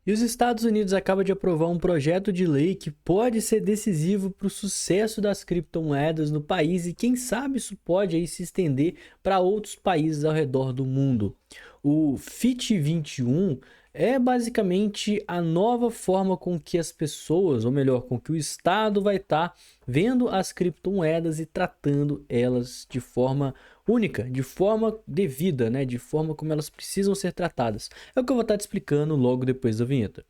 E os Estados Unidos acabam de aprovar um projeto de lei que pode ser decisivo para o sucesso das criptomoedas no país e quem sabe isso pode aí se estender para outros países ao redor do mundo. O FIT 21 é basicamente a nova forma com que as pessoas, ou melhor, com que o Estado vai estar vendo as criptomoedas e tratando elas de forma única, de forma devida, né? De forma como elas precisam ser tratadas. É o que eu vou estar te explicando logo depois da vinheta.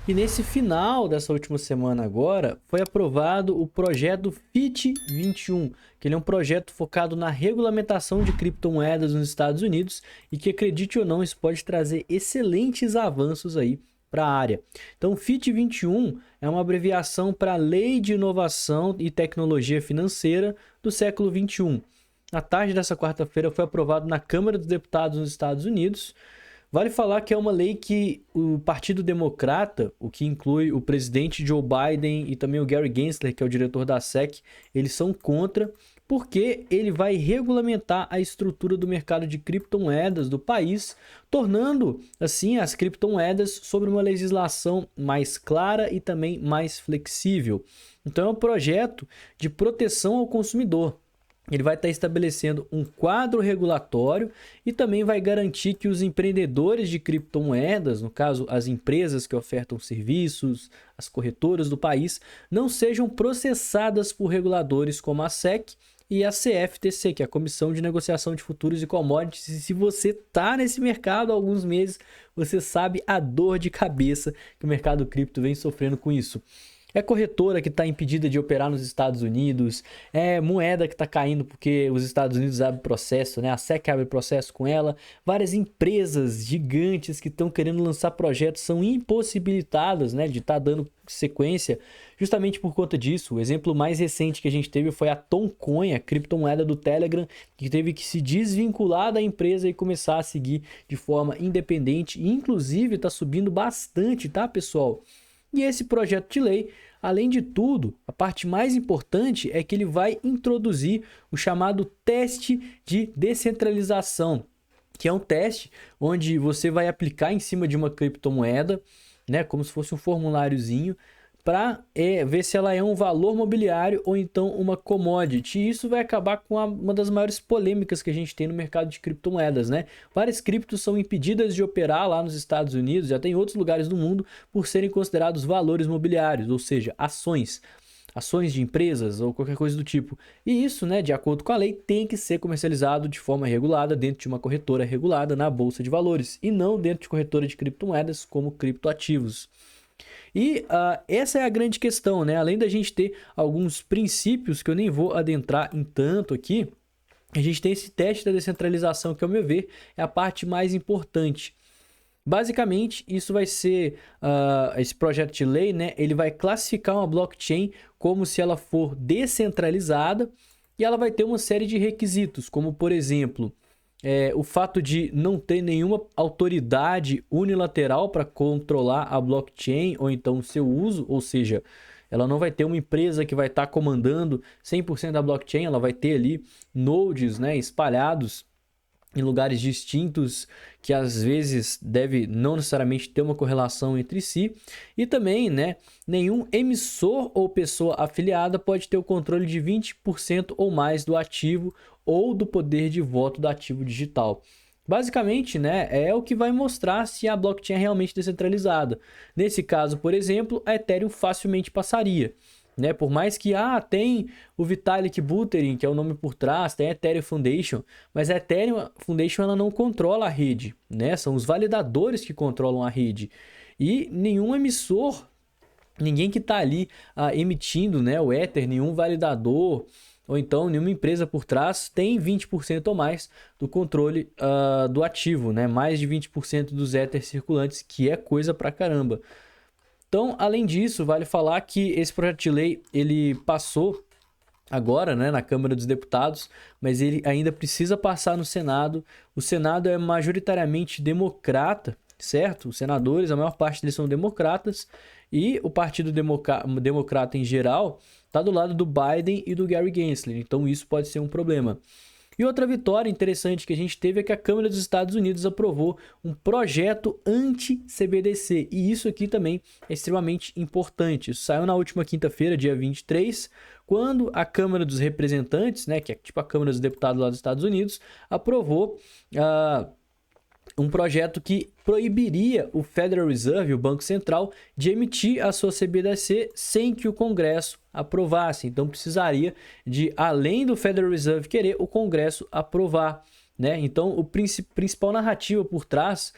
E nesse final dessa última semana agora, foi aprovado o projeto FIT 21, que ele é um projeto focado na regulamentação de criptomoedas nos Estados Unidos e que, acredite ou não, isso pode trazer excelentes avanços aí para a área. Então, FIT 21 é uma abreviação para Lei de Inovação e Tecnologia Financeira do século 21. Na tarde dessa quarta-feira foi aprovado na Câmara dos Deputados nos Estados Unidos. Vale falar que é uma lei que o Partido Democrata, o que inclui o presidente Joe Biden e também o Gary Gensler, que é o diretor da SEC, eles são contra, porque ele vai regulamentar a estrutura do mercado de criptomoedas do país, tornando, assim, as criptomoedas sobre uma legislação mais clara e também mais flexível. Então, é um projeto de proteção ao consumidor. Ele vai estar estabelecendo um quadro regulatório e também vai garantir que os empreendedores de criptomoedas, no caso as empresas que ofertam serviços, as corretoras do país, não sejam processadas por reguladores como a SEC e a CFTC, que é a Comissão de Negociação de Futuros e Commodities. E se você está nesse mercado há alguns meses, você sabe a dor de cabeça que o mercado cripto vem sofrendo com isso. É corretora que está impedida de operar nos Estados Unidos, é moeda que está caindo porque os Estados Unidos abrem processo, né? A SEC abre processo com ela. Várias empresas gigantes que estão querendo lançar projetos são impossibilitadas, né, de estar dando sequência justamente por conta disso. O exemplo mais recente que a gente teve foi a Toncoin, a criptomoeda do Telegram, que teve que se desvincular da empresa e começar a seguir de forma independente. E, inclusive, está subindo bastante, tá, pessoal? E esse projeto de lei, além de tudo, a parte mais importante é que ele vai introduzir o chamado teste de descentralização, que é um teste onde você vai aplicar em cima de uma criptomoeda, né, como se fosse um formuláriozinho, para ver se ela é um valor mobiliário ou então uma commodity. E isso vai acabar com uma das maiores polêmicas que a gente tem no mercado de criptomoedas, né? Várias criptos são impedidas de operar lá nos Estados Unidos, já tem outros lugares do mundo, por serem considerados valores mobiliários, ou seja, ações de empresas ou qualquer coisa do tipo. E isso, né, de acordo com a lei, tem que ser comercializado de forma regulada dentro de uma corretora regulada na bolsa de valores e não dentro de corretora de criptomoedas como criptoativos. E essa é a grande questão, né? Além da gente ter alguns princípios que eu nem vou adentrar em tanto aqui, a gente tem esse teste da descentralização que, ao meu ver, é a parte mais importante. Basicamente, isso vai ser, esse projeto de lei, né? Ele vai classificar uma blockchain como se ela for descentralizada e ela vai ter uma série de requisitos, como, por exemplo, o fato de não ter nenhuma autoridade unilateral para controlar a blockchain ou então o seu uso, ou seja, ela não vai ter uma empresa que vai estar comandando 100% da blockchain, ela vai ter ali nodes, né, espalhados em lugares distintos que às vezes deve não necessariamente ter uma correlação entre si. E também, né, nenhum emissor ou pessoa afiliada pode ter o controle de 20% ou mais do ativo ou do poder de voto do ativo digital. Basicamente, né, é o que vai mostrar se a blockchain é realmente descentralizada. Nesse caso, por exemplo, a Ethereum facilmente passaria. Né? Por mais que tem o Vitalik Buterin, que é o nome por trás, tem a Ethereum Foundation, mas a Ethereum Foundation ela não controla a rede, né? São os validadores que controlam a rede. E nenhum emissor, ninguém que está ali emitindo, né, o Ether, nenhum validador ou então nenhuma empresa por trás tem 20% ou mais do controle do ativo, né? Mais de 20% dos Ethers circulantes, que é coisa pra caramba. Então, além disso, vale falar que esse projeto de lei ele passou agora, né, na Câmara dos Deputados, mas ele ainda precisa passar no Senado. O Senado é majoritariamente democrata, certo? Os senadores, a maior parte deles são democratas, e o Partido Democrata em geral, está do lado do Biden e do Gary Gensler, então isso pode ser um problema. E outra vitória interessante que a gente teve é que a Câmara dos Estados Unidos aprovou um projeto anti-CBDC, e isso aqui também é extremamente importante. Isso saiu na última quinta-feira, dia 23, quando a Câmara dos Representantes, né, que é tipo a Câmara dos Deputados lá dos Estados Unidos, aprovou um projeto que proibiria o Federal Reserve, o Banco Central, de emitir a sua CBDC sem que o Congresso aprovasse. Então precisaria de, além do Federal Reserve querer, o Congresso aprovar, né? Então o principal narrativa por trás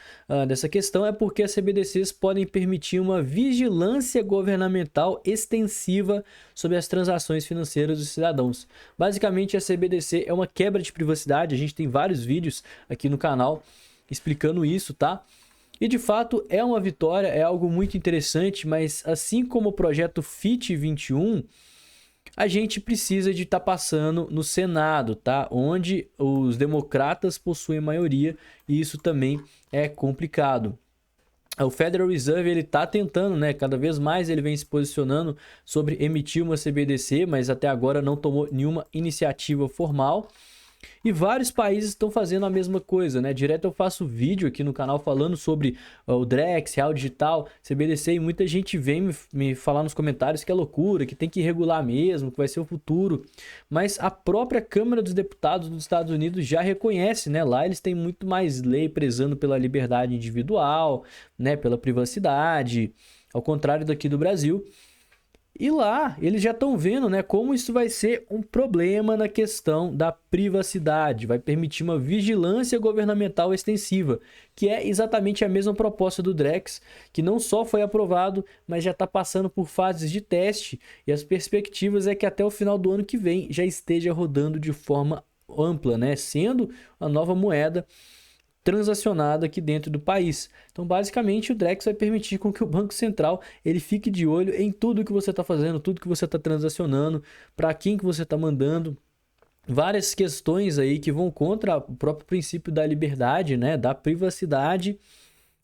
dessa questão é porque as CBDCs podem permitir uma vigilância governamental extensiva sobre as transações financeiras dos cidadãos. Basicamente, a CBDC é uma quebra de privacidade. A gente tem vários vídeos aqui no canal explicando isso, tá? E de fato é uma vitória, é algo muito interessante, mas assim como o projeto FIT 21, a gente precisa de estar passando no Senado, tá? Onde os democratas possuem maioria, e isso também é complicado. O Federal Reserve ele está tentando, né? Cada vez mais ele vem se posicionando sobre emitir uma CBDC, mas até agora não tomou nenhuma iniciativa formal. E vários países estão fazendo a mesma coisa, né? Direto eu faço vídeo aqui no canal falando sobre o Drex, Real Digital, CBDC, e muita gente vem me falar nos comentários que é loucura, que tem que regular mesmo, que vai ser o futuro. Mas a própria Câmara dos Deputados dos Estados Unidos já reconhece, né? Lá eles têm muito mais lei prezando pela liberdade individual, né? Pela privacidade, ao contrário daqui do Brasil. E lá, eles já estão vendo, né, como isso vai ser um problema na questão da privacidade. Vai permitir uma vigilância governamental extensiva, que é exatamente a mesma proposta do Drex, que não só foi aprovado, mas já está passando por fases de teste. E as perspectivas é que até o final do ano que vem já esteja rodando de forma ampla, né, sendo a nova moeda transacionada aqui dentro do país. Então, basicamente, o Drex vai permitir com que o Banco Central ele fique de olho em tudo que você está fazendo, tudo que você está transacionando, para quem que você está mandando. Várias questões aí que vão contra o próprio princípio da liberdade, né, da privacidade,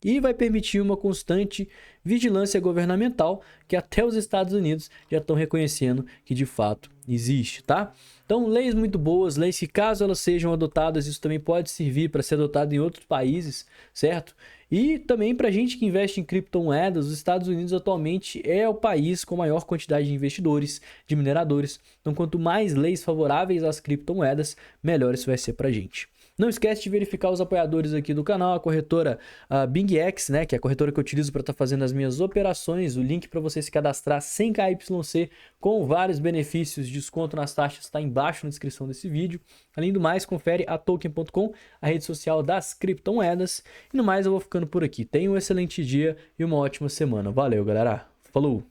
e vai permitir uma constante vigilância governamental que até os Estados Unidos já estão reconhecendo que de fato existe, tá? Então, leis muito boas, leis que caso elas sejam adotadas, isso também pode servir para ser adotado em outros países, certo? E também para a gente que investe em criptomoedas, os Estados Unidos atualmente é o país com maior quantidade de investidores, de mineradores. Então, quanto mais leis favoráveis às criptomoedas, melhor isso vai ser para a gente. Não esquece de verificar os apoiadores aqui do canal, a corretora BingX, né, que é a corretora que eu utilizo para estar fazendo as minhas operações. O link para você se cadastrar sem KYC com vários benefícios, desconto nas taxas está embaixo na descrição desse vídeo. Além do mais, confere a Token.com, a rede social das criptomoedas. E no mais, eu vou ficando por aqui. Tenha um excelente dia e uma ótima semana. Valeu, galera. Falou!